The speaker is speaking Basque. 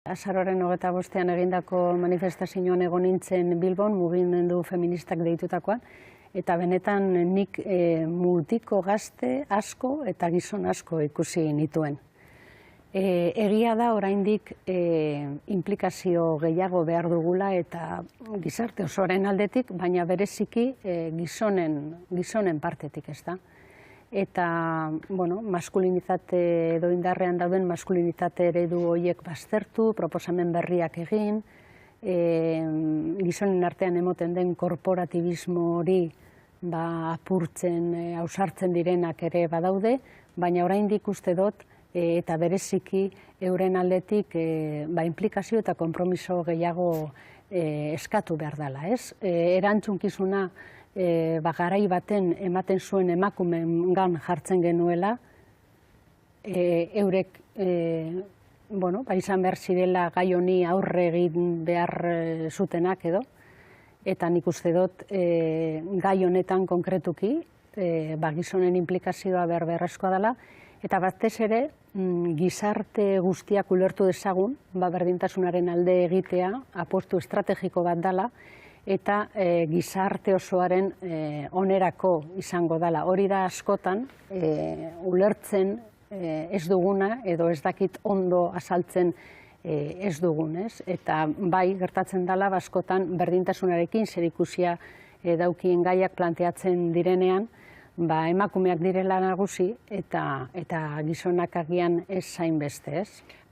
Azaroaren 25ean egindako manifestazioan egon nintzen Bilbon, mugimendu feministak deitutakoan, eta benetan nik multiko gazte asko eta gizon asko ikusi nituen. Egia da oraindik inplikazio gehiago behar dugula eta gizarte osoaren aldetik, baina bereziki gizonen partetik, ez da. Eta, maskulinitate edo indarrean dauden maskulinitate eredu horiek baztertu, proposamen berriak egin, gizonen artean emoten den korporatibismo hori apurtzen, ausartzen direnak ere badaude, baina oraindik uste dut eta bereziki euren aldetik inplikazio eta konpromiso gehiago eskatu behar dela, ez? Erantzunkizuna garai baten ematen zuen emakumeengan jartzen genuela, eurek izan behar zirela gai honi aurre egin behar zutenak edo, eta nik uste dut gai honetan konkretuki gizonen inplikazioa behar beharrezkoa dela, eta batez ere gizarte guztiak ulertu dezagun, berdintasunaren alde egitea, apustu estrategiko bat dela, eta gizarte osoaren onerako izango dela. Hori da askotan ulertzen ez duguna edo ez dakit ondo azaltzen ez dugunez. Eta bai gertatzen dela askotan berdintasunarekin zerikusia daukien gaiak planteatzen direnean, emakumeak direla nagusi eta gizonak agian ez hainbeste, ez?